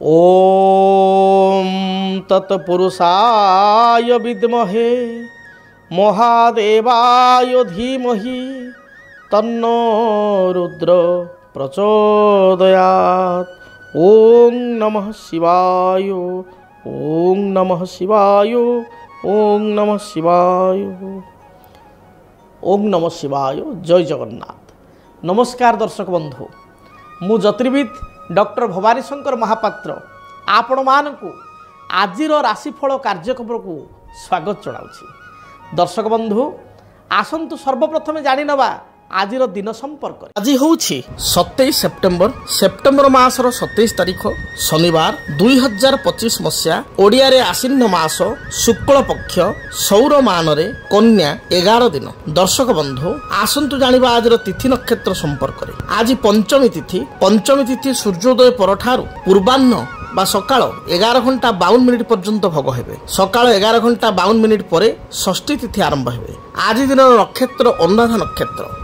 ओम तत्पुरुषाय विद्महे महादेवाय धीमहि तन्नो रुद्र प्रचोदयात्। ओम नमः शिवाय, ओम नमः शिवाय, ओम नमः शिवाय, ओम नमः शिवाय। जय जगन्नाथ। नमस्कार दर्शक बंधु, मु ज्योतिर्विद डॉक्टर भवानी शंकर महापात्र आपण मानकु आजिर राशिफल कार्यक्रम को स्वागत जनाउछि। दर्शक बंधु आसंतु सर्वप्रथमे जानि नबा आजिर दिन संपर्क। आज होछि 27 सेप्टेम्बर मासर 27 तारिख शनिवार 2025 मसिया ओडिया रे आश्विन मास शुक्ल पक्ष सौर मान रे कन्या 11 दिन। दर्शक बंधु आसंतु जानिबा आजिर तिथि नक्षत्र संपर्क रे। आज पंचमी तिथि सूर्योदय परठारु पूर्वाह्न बा सकाळ 11 घंटा 52 मिनिट पर्यंत भोग हेबे। सकाळ 11 घंटा 52 मिनिट परे षष्ठी तिथि आरंभ हेबे। आज दिन नक्षत्र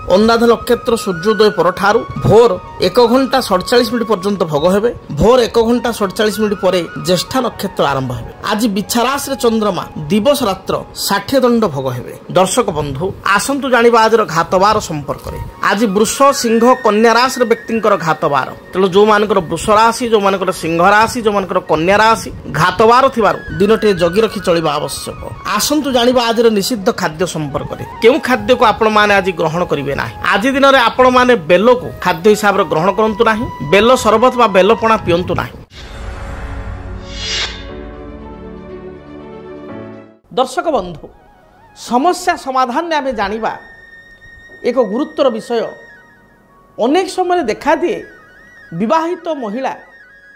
अनुराधा नक्षत्र सूर्योदय परठारु भोर 1 घंटा 47 मिनिट पर्यंत भोग हेबे। भोर 1 घंटा 47 मिनिट परे ज्येष्ठा नक्षत्र आरंभ हेबे। आज बिच्छाराश रे चंद्रमा दिवस रात्र 60 दंड भोग हेबे। दर्शक बंधु आसंतु जानिबा आजर घातवार संपर्क रे। आज वृष सिंह कन्या राशि रे व्यक्तिंकर घातवार। तेलो जो मानकर वृष राशि, जो मानकर सिंह राशि, जो मानकर कन्या राशि घातवार थिबारु दिनटे जगी रखी चलिबा आवश्यक। आसंतु जानिबा आजर निषिद्ध खाद्य संपर्क रे। केउ खाद्य को आपण माने आज ग्रहण करिवे नाही। आज दिन रे आपण माने बेल को खाद्य हिसाब रे ग्रहण करंतु नाही। बेल शरबत बा बेल पणा पियंतु नाही। दर्शक बंधु समस्या समाधान ने आमे जानिबा एक गुरुत्वर विषय। अनेक समय देखा दिए विवाहित महिला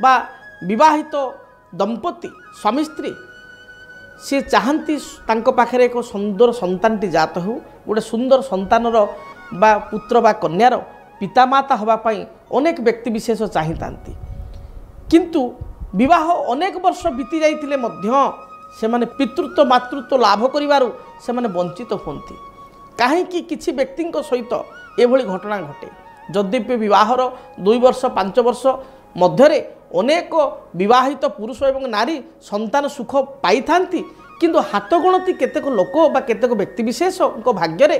बा विवाहित दंपति स्वामी स्त्री सी चाहती तांको पाखरे एक सुंदर संतानटी जात हो, गोटे सुंदर संतानर बा पुत्र बा कन्यार पितामाता हवा पाई अनेक व्यक्ति विशेष चाहितांती। किंतु विवाह अनेक वर्ष बीती जाइतिले मध्य से माने पितृत्व मातृत्व लाभ करिवारु से माने वंचित होंती। काहे कि किछि व्यक्तिंको सहित एभली घटना घटे। यद्यपि विवाहर 2 वर्ष 5 वर्ष मध्यरे अनेक विवाहित पुरुष एवं नारी संतान सुख पाई थांती, किंतु हाथ गणती केतेक लोक बा केतेक व्यक्ति विशेष को भाग्य रे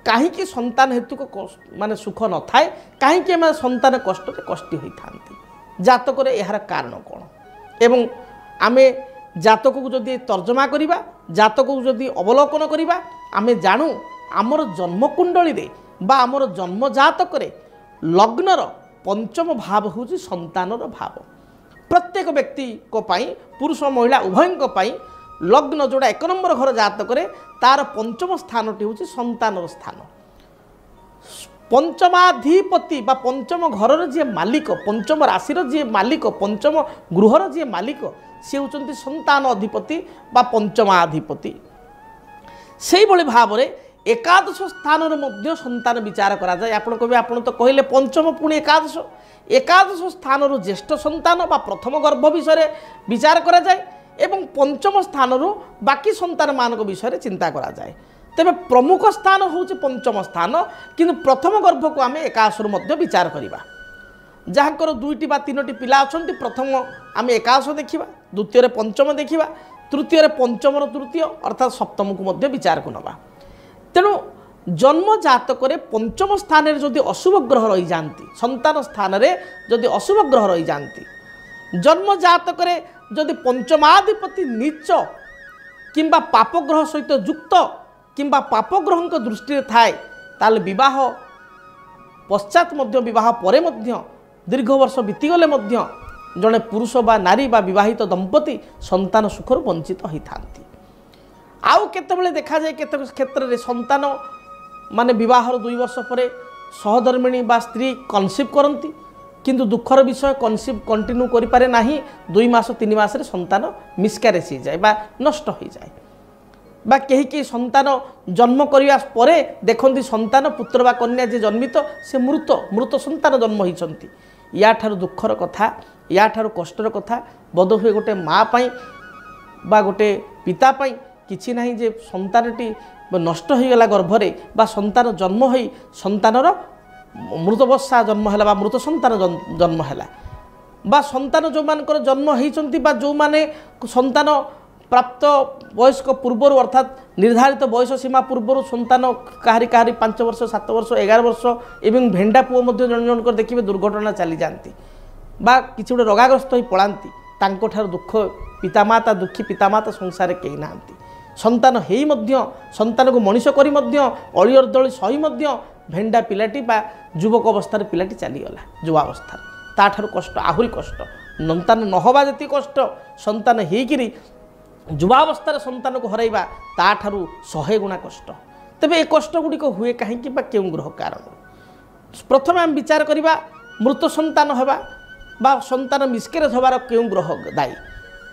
काहेकि संतान हेतु को माने सुख न थाए, काहेकि माने संतान कष्ट रे कष्टी होई थांती। जातक रे एहार कारण कोन एवं आमे जातक को जदि तर्जमा करिबा, जातक को जदि अवलोकन करिबा, आमे जानू आमर जन्म कुंडली रे बा आमर जन्म जातक रे लग्नर पंचम भाव हूँ संतानर भाव। प्रत्येक व्यक्ति को पाई पुरुष महिला उभय को पाई लग्न जोड़ा 1 नंबर घर जातक रे तार पंचम स्थानटी हूँ संतानर स्थान। पंचमाधिपति बा पंचम घर जी मालिक, पंचम राशि जी मालिक, पंचम गृहर जी मालिक सी होती संतान अधिपति बा पंचमाधिपति। से भली भाव में एकादश स्थान मध्य संतान विचार करा जाए। आपण कहे आपण तो कहले पंचम पुणी एकादश स्थान ज्येष्ठ संतान बा प्रथम गर्भ विषय विचार करा जाए एवं पंचम स्थान बाकी संतान मान विषय चिंता करा जाए। तेबे प्रमुख स्थान हूँ पंचम स्थान, किंतु प्रथम गर्भ को आम एकादश मध्य विचार करवा। जहाँकर 2टी बा 3टी पिला अच्छा प्रथम आम एकादश देखा, द्वितीय पंचम देखा, तृतीय पंचम तृतीय अर्थात सप्तम को मध्य विचार को नवा। तेणु जन्म जातक पंचम स्थान रे जदि अशुभ ग्रह रही जाती, संतान स्थान रे जदि अशुभ ग्रह रही जाती, जन्म जातक जदि पंचमाधिपति नीच किंबा पापग्रह सहित युक्त किंबा पापग्रह दृष्टि थाए ताल विवाह पश्चात मध्य विवाह परे मध्य दीर्घ वर्ष बीतीगले मध्य जड़े पुरुष बा नारी बा विवाहित दंपति संतान सुखर वंचित होता। आउ केतबेले देखा जाए केते क्षेत्र में संतान माने विवाहर 2 वर्ष पर सहधर्मिणी बा स्त्री कनसीव करती, किंतु दुखर विषय कनसीव कंटिन्यू करि पारे नाही। 2 मास 3 मास रे संतान मिसक्यारेज हो जाए बा नष्ट हो जाए, बा कहीं कहीं संतान जन्म करने परे देखती संतान पुत्र बा कन्या जे जन्मित से मृत संतान जन्म होती। या ठार दुखर कथा, या ठार कष्टर कथा बोध हुए गोटे माँ पाई बा गोटे पिता पाई किछि नाही जे संतानटी नष्ट हो गला गर्भरे बा संतान जन्म होई संतानर मृतबस्सा जन्म है बा मृत संतान जन्म है। बा संतान जो मानकर जन्म होती जो माने संतान प्राप्त वयस्क पूर्वर अर्थात निर्धारित बयस सीमा पूर्वर संतान कहारी कहारी 5 वर्ष 7 वर्ष 11 वर्ष एवं भेंडा पुओ जन जनकर देखिए दुर्घटना चली जाती बा किसी गोटे रोगाग्रस्त हो पड़ाती तांको दुख पितामाता दुखी पितामाता संसार कई ना संतान हेई मध्य संतान को मनीष करी मध्य अली अर्दली सही मध्य भेंडा पिलाटी बा युवक अवस्था पिलाटी चलीगला युवावस्था ताठार कष्ट आहरी कष्ट संतान नहबा जी कष्ट संतान होकर युवावस्था संतान को हरइबा ताठारू 100 गुणा कष्ट। तेबे ए कष्ट गुड़िक हुए कहीं क्यों ग्रह कारण प्रथम आम विचार करवा मृत संतान होगा बा संतान मिसकेरेज होबार क्यों ग्रह दायी।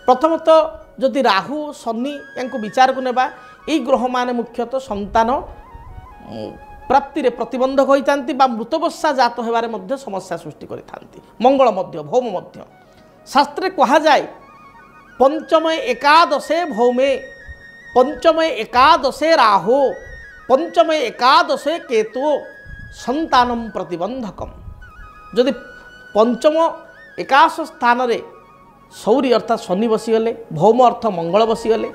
प्रथमतः जदि राहु शनि या विचार को नेबा यही ग्रह मान मुख्यतः संतान प्राप्ति रे प्रतिबंधक होइतांती बा मृतबस्सा जात होबारे मध्य समस्या सृष्टि करिथांती। मंगल मध्य भौम मध्य शास्त्रे कहा जाए पंचम एकादशे भौमे पंचम एकादशे राहु पंचम एकादशे केतु संतानम प्रतिबंधकम। जदि पंचम एकादश स्थान रे सौरी अर्थात शनि बसीगले भौम अर्थ मंगल बसीगले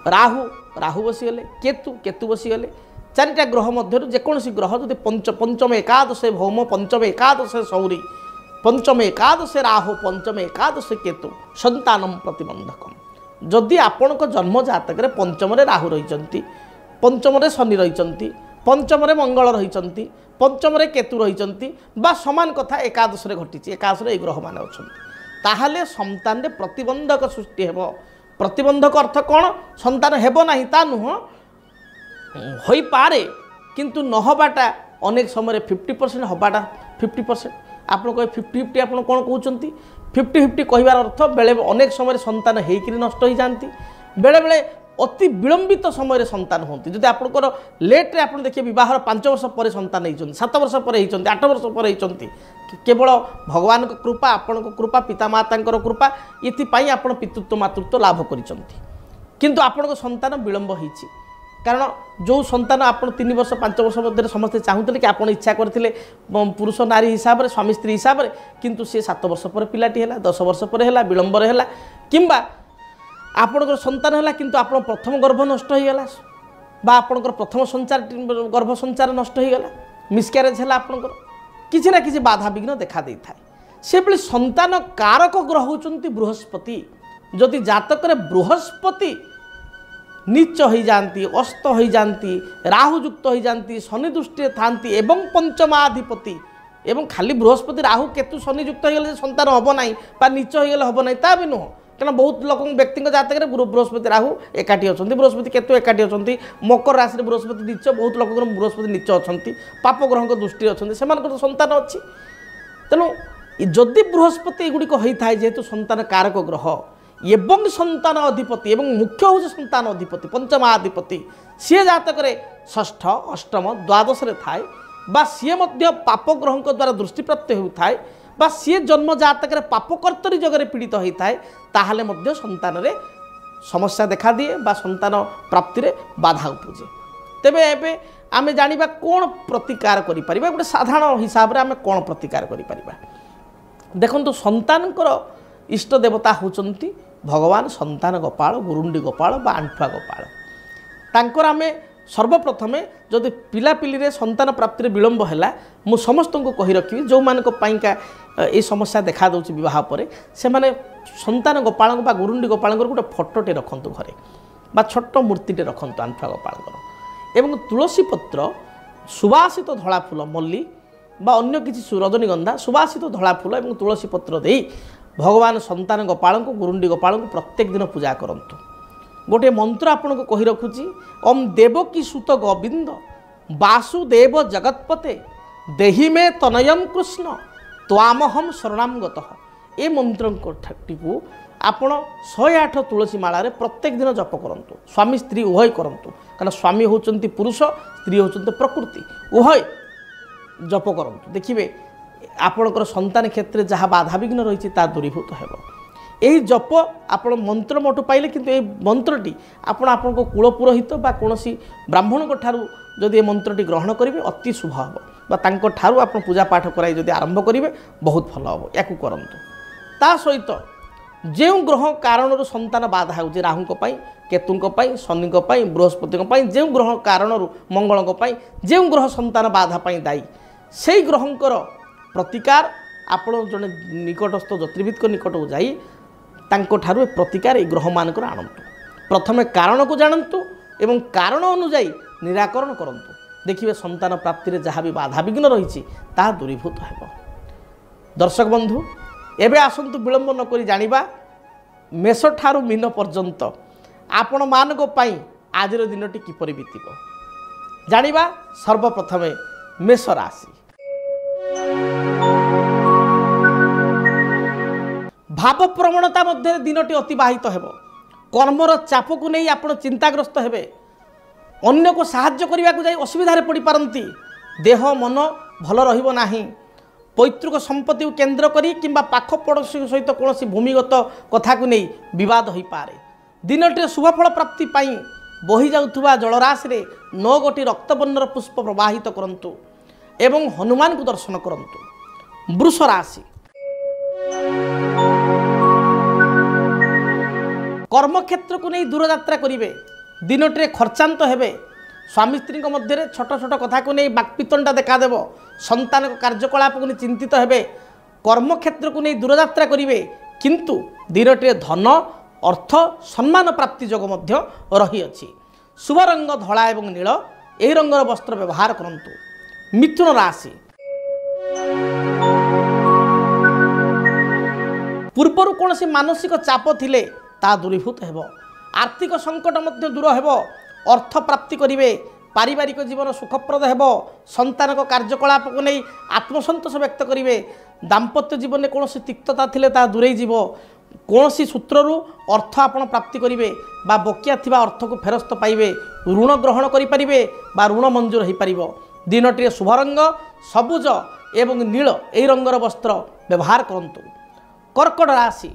राहु राहु बसीगले केतु केतु बसीगले चारिटा ग्रह मध्य जेकोसी ग्रह जदि पंचम एकादशे भौम पंचम एकादशे सौरी पंचम एकादशे राहु पंचम एकादशे केतु संतानम प्रतिबंधकम। जदि आपण जन्म जातक पंचम राहु रही पंचम शनि रही पंचम मंगल रही पंचम केतु रही बा समान कथा एकादश घटी एकादश ए ग्रह मान अच्छा ताहले संतान रे प्रतिबंधक सृष्टि हेब। प्रतिबंधक अर्थ कौन संतान हेब नहीं ता नुह हो पारे किंतु नहबाटा अनेक समय 50% हबाटा 50% आप 50-50 आप कौन कहते 50-50 कहबार अर्थ बेले अनेक समय संतान होकर नष्ट हो जाती बेले बेले अति विलंबित समय संतान होती। जदि आपंकर लेट्रे आप देखिए बहर 5 वर्ष पर संतान होती 7 वर्ष पर 8 वर्ष पर होती केवल भगवान कृपा आपण कृपा पितामाता कृपा ये आप पितृत्व मातृत्व लाभ कर आपण संतान विलंब होती कारण जो संतान आप 3 वर्ष 5 वर्ष मध्य समस्ते चाहूले कि आप इच्छा करते पुरुष नारी हिसाब से स्वामी स्त्री हिसाब से किंतु सी 7 वर्ष पर पिलाटी है 10 वर्ष पर है विलंबर है किंबा आपणकर संतान है किंतु आप प्रथम गर्भ नष्ट हो गला बा आपणकर प्रथम संचार गर्भ संचार नष्ट हो गला मिसक्यारेज है आपणकर किसी ना किसी बाधा विघ्न देखा दे था से भली संतान कारक ग्रह होचंती बृहस्पति। जदि जातक बृहस्पति नीच हो जाती अस्त हो जाती राहु युक्त हो जाती शनि दृष्टि थांती एवं पंचमाधिपति एवं खाली बृहस्पति राहु केतु शनि युक्त हो संतान हम ना बा नीच हो हम ना ता भी नुह क्या बहुत लोक व्यक्ति जातक बृहस्पति राहु एकाठी अच्छा बृहस्पति केतु एकाठी अच्छा मकर राशि बृहस्पति नीच बहुत लोक बृहस्पति नीच अच्छा पाप ग्रह दृष्टि अच्छा से संतान अच्छी तेणु जदि बृहस्पति एगुड़िक होता है जेहेतु संतान कारक ग्रह एवं संतान अधिपति एवं मुख्य हूँ संतान अधिपति पंचमाधिपति सी जातक षष्ठ अष्टम द्वादश थाए बा सी पाप ग्रह द्वारा दृष्टि प्राप्त होता है बा सी जन्म जातक पाप कर्तरी जगह पीड़ित होता है ताहले मध्य संतान रे समस्या देखा दिए बा संतान प्राप्ति रे बाधा उपजे। तेबे एबे आमे जानिबा कौन प्रतिकार करि परिबा गोटे साधारण हिसाब रे आमे कौन प्रतिकार करि परिबा। देखंतु संतानकर इष्ट देवता होचंती भगवान संतान गोपाल गुरुंडी गोपाल बा आंठुआ गोपाल तांकर आमे सर्वप्रथमे जदि पिलापिली रे संतान प्राप्ति विलंब है मु समस्त को कही रखी जो मानक पाइका ये समस्या देखा दूसरी विवाह पर से माने संतान गोपाल बा गुरुंडी गोपाल गोटे फोटोटे रखंतु घरे बा छोट मूर्तिटे रखंतु आंठुआ गोपाल एवं तुलसी पत्र सुवासित धला फूल मल्ली बा अन्य किसी रजनीगंधा सुवासित धला फूल एवं तुलसी पत्र दे भगवान संतान गोपाल को गुरुंडी गोपाल को प्रत्येक दिन पूजा करंतु। गोटे मंत्र आपन को कही रखुची ओम देवकी सुत गोविंद वासुदेव जगतपते देहि में तनयम कृष्ण त्वामहम शरणाम गतः ए मंत्र को आपण 108 तुलसी माला प्रत्येक दिन जप करंतु। स्वामी स्त्री उभय करंतु कारण स्वामी होचंती पुरुष स्त्री होचंती प्रकृति उभय जप करंतु देखिए आपणकर संतान क्षेत्र में जहाँ बाधा विघ्न रही दूरीभूत हेब। यही जप आप मंत्र मोटू पाइले किंतु ये मंत्रटी आपण कूल पुरोहित बा कौन ब्राह्मण ठारू जदि ये मंत्रटी ग्रहण करेंगे अति शुभ हम ठारू आप पूजा पाठ कराई जदि आरंभ करेंगे बहुत भल हम या करंतु। ता सहित जो ग्रह कारण संतान बाधा हो राहु केतु शनि बृहस्पति जो ग्रह कारण मंगल जो ग्रह संतान बाधा दायी से ग्रहंकर प्रतिकार आपण जड़े निकटस्थ ज्योतिर्विद निकट को जाई ठारू प्रतिकार ये ग्रह मानक आणतु प्रथमे कारण को जानतु एवं कारण अनुजाई निराकरण करंतु देखिए संतान प्राप्ति में जहाँ भी बाधा विघ्न रही दूरीभूत हो। दर्शक बंधु एबे आसंतु विलंब नक जानिबा मेष ठारू मीन पर्यंत आपण मानक पई आज दिनटी किपरि बीतिबो जानिबा। सर्वप्रथमे मेष राशि भाव प्रवणता मध्य दिनटी अतिबाहित हेबो कर्मर चाप को नहीं आपण चिंताग्रस्त हेबे अन्य को साहाय्य करने को जाई असुविधा पड़ पारती देह मन भल रहिबो नाही पैतृक संपत्ति को केन्द्र करी किंबा पाख पड़ोशी सहित कौन भूमिगत कथा को नहीं विवाद हो पारे। दिनटे शुभफल प्राप्ति पाई बही जाउथुबा जलराशि रे 9 गोटी रक्तवर्णर पुष्प प्रवाहित करंतु एवं हनुमान को दर्शन करंतु। वृष राशि कर्मक्षेत्र को नहीं दूरयात्रा करेंगे दिनटे खर्चांत हेबे स्वामी स्त्री मध्य छोट छोट कथा को नहीं बाक्पितंडा देखादेव संतान कार्यकलाप को नहीं चिंतित हेबे कर्मक्षेत्र को नहीं दूरयात्रा करेंगे किंतु दिनटे धन अर्थ सम्मान प्राप्ति जोग मध्य रही अछि। शुभ रंग धला एवं नील यही रंगर वस्त्र व्यवहार करंतु। मिथुन राशि पूर्वर कौन सी मानसिक चाप थिले ता दूरीभूत हेब आर्थिक संकट मध्य दूर हेब अर्थ प्राप्ति करिवे पारिवारिक जीवन सुखप्रद हेब संतान कार्यकलाप को नहीं आत्मसंतोष व्यक्त करिवे दाम्पत्य जीवन में कौन तिक्तता थिले ता दूरे जीव कौन सूत्रु अर्थ आपण प्राप्ति करिवे बा बकिया थिबा अर्थ को फेरस्त पाइबे ऋण ग्रहण करि परिबे बा ऋण मंजूर हो पारिबो। दिनटी शुभ रंग सबुज एवं नील यही रंगर वस्त्र व्यवहार करंतु। कर्कट राशि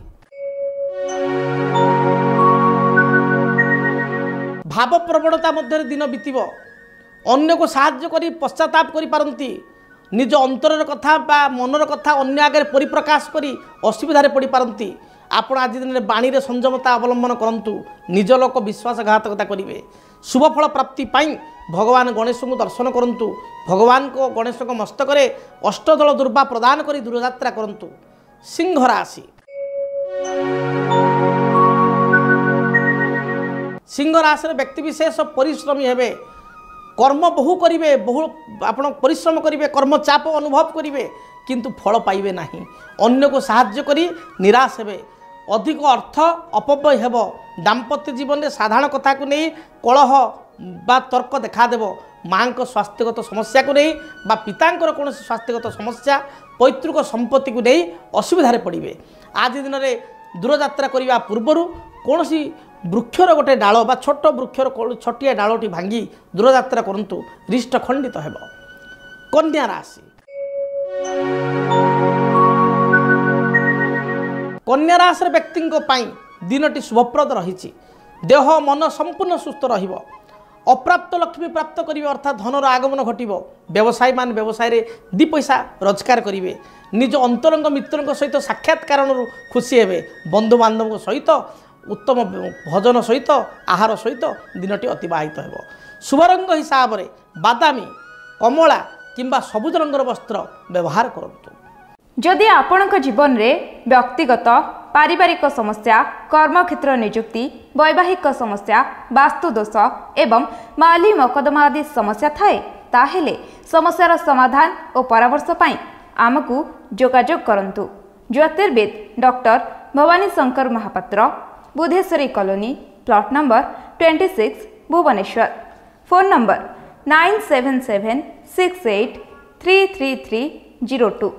भाव प्रवणता मध्य दिन बीतब अन्य को साहाय्य करी पश्चाताप करि पारंती निज अंतरर कथा बा मनर कथा अन्य आगे परिप्रकाश करी असुविधा पड़ पारंती आपण आज दिन में बाणी रे संयमता अवलंबन करंतु निज लोक विश्वासघातकता करेंगे। शुभफल प्राप्ति पाई भगवान गणेश को दर्शन करंतु भगवान को गणेश को मस्तक अष्टदल दुर्बा प्रदान करी दूरयात्रा करंतु। सिंह राशि सिंह राशि व्यक्ति विशेष परिश्रमी हेबे कर्म बहु करिवे बहु आपण परिश्रम करिवे कर्म चाप अनुभव करिवे किंतु फल पाइबे नाही अन्य को साहाय्य करी निराश हेबे अधिक अर्थ अपव्यय हेब दाम्पत्य जीवन में साधारण कथा को नहीं कलह बा तर्क देखादेव माँ को स्वास्थ्यगत समस्या को नहीं बा पितांकर कौन स्वास्थ्यगत समस्या पैतृक संपत्ति को नहीं असुविधा पड़े। आज दिन में दूरयात्रा करने पूर्वर कौन वृक्षर गोटे डाल बा छोट वृक्षर छटिया डालटी भांगी दूरयात्रा करंतु रिष्ट खंडित हेब। कन्या राशि कन्या राशि व्यक्ति दिनटी शुभप्रद रही देह मन संपूर्ण सुस्थ रहिबो अप्राप्त लक्ष्मी प्राप्त करिवे अर्थात धनर आगमन घटिबो व्यवसायी मान व्यवसाय रे दी पैसा रोजगार करिवे निज अंतरंग मित्रंक सहित साक्षात्कार खुशी हेबे बंधु बांधव सहित उत्तम भजन सहित आहार सहित दिनटी अतिबाहित हेबो। शुभ रंग हिसाब रे बादामी कमला किंबा सबुज रंगर वस्त्र व्यवहार करंतु। जदि आपणक जीवन रे व्यक्तिगत पारिवारिक समस्या कर्मक्षेत्र नियुक्ति वैवाहिक समस्या वास्तुदोष एवं माली मकदमा आदि समस्या थाए ताहेले समस्यार समाधान और परामर्श पाई आमकु जोगाजोग करंतु। ज्योतिर्विद doctor Bhavani Shankar Mahapatra Budheswari colony plot number 26 Bhubaneswar. Phone number 9776833302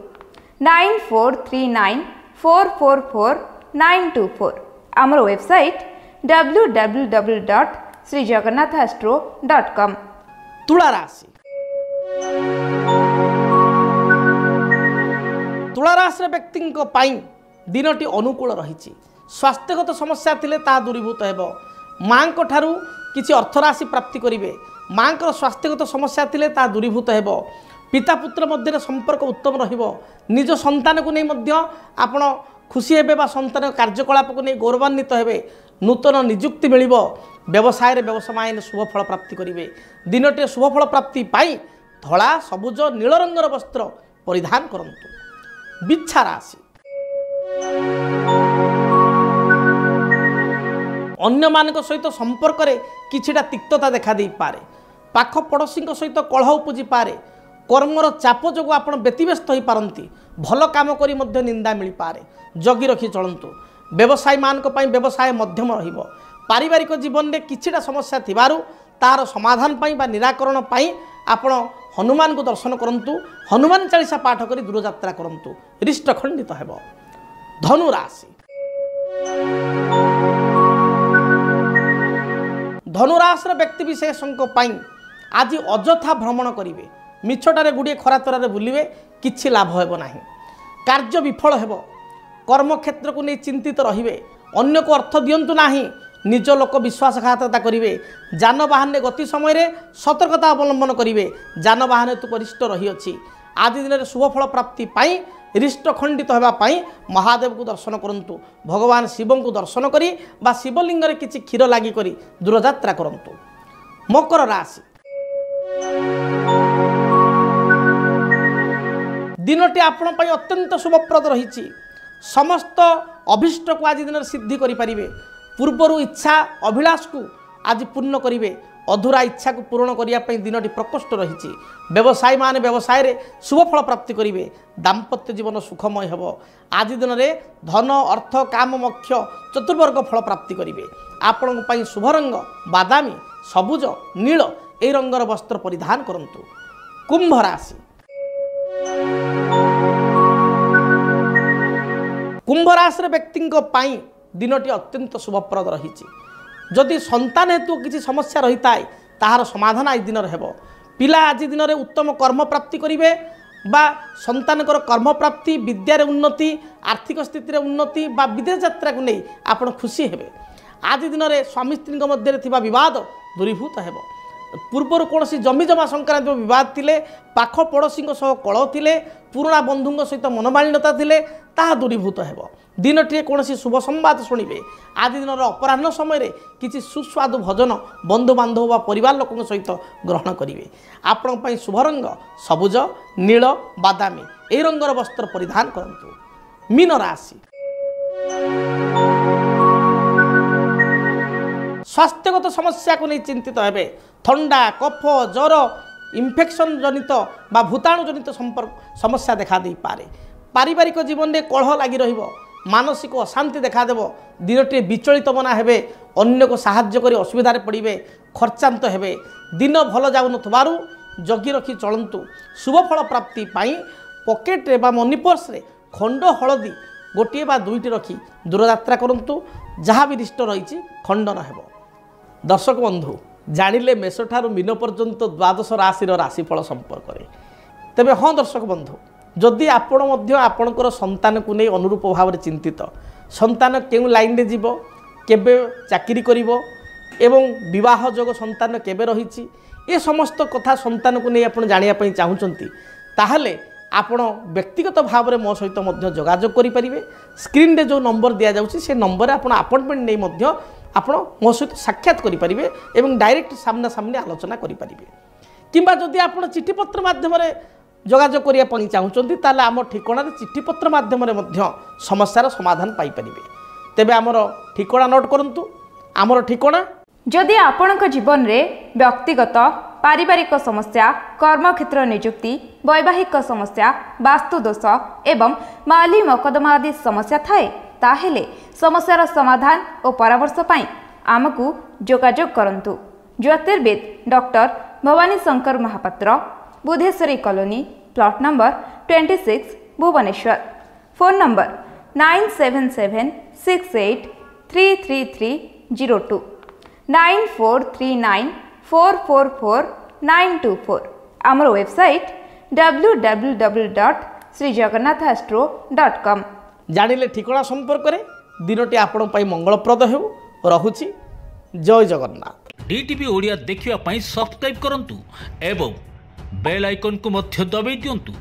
9439444924 आमर वेबसाइट www.srijagannathastro.com। तुला राशि तुला राशि व्यक्ति दिनटी अनुकूल रही स्वास्थ्यगत समस्या थिले ता दूरीभूत हेब माँ को ठारू किछि अर्थराशि प्राप्ति करिवे माँ को स्वास्थ्यगत समस्या थिले ता दूरीभूत हेब पिता पुत्र मध्य संपर्क उत्तम रहिबो निज संतान को नहीं मध्य आपण खुशी हेबे बा संतान कार्यकलाप को नहीं गौरवान्वित हेबे नूतन निजुक्ति मिलिब व्यवसाय रे व्यवसाय शुभ फल प्राप्ति करेंगे दिनटे शुभ फल प्राप्ति पाई धला सबुज नील रंगर वस्त्र परिधान करंतु। बिच्छा राशि अन्य मानक सहित संपर्क रे किछिटा तिक्तता देखा दे पारे पाख पड़ोशी सहित कलह उपजी पारे कर्मर चाप जो आपण व्यतिव्यस्त हो पारती भल काम करी मध्य निंदा मिल पारे जगी रखी चलतु। व्यवसायी मानक पई व्यवसाय मध्यम रहिबो पारिवारिक जीवन में किछिटा समस्या थिबारु तार समाधान पाई बा निराकरण पाई आपण हनुमान को दर्शन करंतु हनुमान चालीसा पाठ करी दूर यात्रा करंतु रिष्ट खंडित हेबो। धनु राशि धनुराशि व्यक्ति विशेषों आज अजथा भ्रमण करेंगे मिछटारे गुड़िए खरातरारे बुलिवे किछि लाभ हेबो नाही कार्य विफल हेबो कर्मक्षेत्र को नहीं चिंतित रहिबे अन्य को अर्थ दियंतु नाही निज लोक विश्वासघातकता करेंगे जानवाहन गति समय रे सतर्कता अवलंबन करेंगे जानवाहन हेतु परिष्ट रही आज दिन में शुभफल प्राप्ति पाई रिष्ट खंडित होगापाई महादेव को दर्शन करंतु भगवान शिव को दर्शन करी बा शिवलिंग रे किछि क्षीर लागी करी दूरयात्रा करंतु। मकर राशि दिनटी आपण पई अत्यंत शुभप्रद रही समस्त अभिष्ट को आज दिन सिद्धि करि परिबे पूर्वर इच्छा अभिलाष को आज पूर्ण करेंगे अधूरा इच्छा को पूर्ण करने दिनटी प्रकोष्ठ रही व्यवसायी मान व्यवसाय रे शुभफल प्राप्ति करेंगे दाम्पत्य जीवन सुखमय हेब आज दिन में धन अर्थ काम मोक्ष चतुर्वर्ग फल प्राप्ति करेंगे आपण शुभ रंग बादामी सबुज नील ए रंगर वस्त्र परिधान करंतु। कुंभ राशि कुंभ राशि व्यक्ति दिनटी अत्यंत शुभप्रद रही जदि संतान हेतु किसी समस्या रही थाए ताहार समाधान आज दिन हेब पिला आज दिन में उत्तम कर्म प्राप्ति करेंगे बा संतानकर कर्म प्राप्ति विद्यार उन्नति आर्थिक स्थिति उन्नति बा विदेश यात्रा को नहीं आप खुशी हेबे आज दिन में स्वामी स्त्री मध्य बद दूरीभूत हेब पूर्वर कौन जमी जमा संक्रांत बद थिले पाख पड़ोशी कलह थिले पुराणा बंधु सहित मनमालिन्यता थिले ताहा दूरीभूत हेब दिनटी कौन शुभ संवाद शुणे आज दिन अपराह्न समय किसी सुस्वादु भजन बंधु बांधव व परिवार लोकों सहित ग्रहण करेंगे आपण शुभ रंग सबुज नील बादामी ए रंगर वस्त्र परिधान करंतु। मीन राशि स्वास्थ्यगत समस्या को नहीं चिंतित हेबे थंडा कफ ज्वर इन्फेक्शन जनित बा भूताणु जनित समस्या देखा दे पारे पारिवारिक जीवन में कलह लगी रहिबो मानसिक अशांति देखादेव दिनटी विचलित मना हेबे अन्य को साहाय्य करी असुविधा पड़े खर्चांत हेबे दिन भल जाऊन जगी रखी चलतु शुभफल प्राप्ति पाई पॉकेट रे बा मनी पर्स रे खंड हलदी गोटे बा दुईटी रखी दूरयात्रा करंतु जहाँ भी रिष्ट रही खंडन हेब। दर्शक बंधु जानिले मेष ठारू मीन पर्यंत द्वादश राशि राशिफल संपर्क में तेबे हाँ दर्शक बंधु जदि आपण मध्य आपणकर संतान को नहीं अनुरूप भाव में चिंतित संतान केउ लाइन रे जीवो केबे चाकरी करिवो एवं विवाह जोग संतान केबे रही ए समस्त कथा संतान को नहीं आपण जानिया पई चाहुचंती ताहले आपण व्यक्तिगत भाव में मो सहित मध्य जोगाजोग करि परिबे स्क्रीन रे जो नंबर दिया जाउची से नंबर आपण अपॉइंटमेंट नहीं मध्य आपण मो सहित साक्षात करि परिबे एवं डायरेक्ट सामना सामने आलोचना करि परिबे किंबा जदि आपण चिठी पत्र माध्यम रे जोगाजोग करने चाहूँगी ताले आम ठिकाना चिठीपत्र मध्यम समस्यार समाधान पाइपर तेबे आमर ठिकाना नोट करंतु आमर ठिकाना जदि आपणक जीवन में व्यक्तिगत पारिवारिक समस्या कर्मक्षेत्र नियुक्ति वैवाहिक समस्या वास्तुदोष एवं माली मकदमा आदि समस्या थाए ताहेले समस्यार समाधान और परामर्श पाई आमकु जोगाजोग करंतु। ज्योतिर्विद doctor Bhavani Shankar Mahapatra Budheswari colony plot number 26 Bhubaneswar phone number 9776833302 9439444924 आमर वेबसाइट www.srijagannathastro.com जानिले ठिकाना संपर्क में दिनटी आपण पई मंगलप्रद हेउ रहुछि। जय जगन्नाथ। डीटीवी ओडिया देखिवा पई सब्सक्राइब करंतु एवं बेल आइकन को मध्य दबाई दियंतु।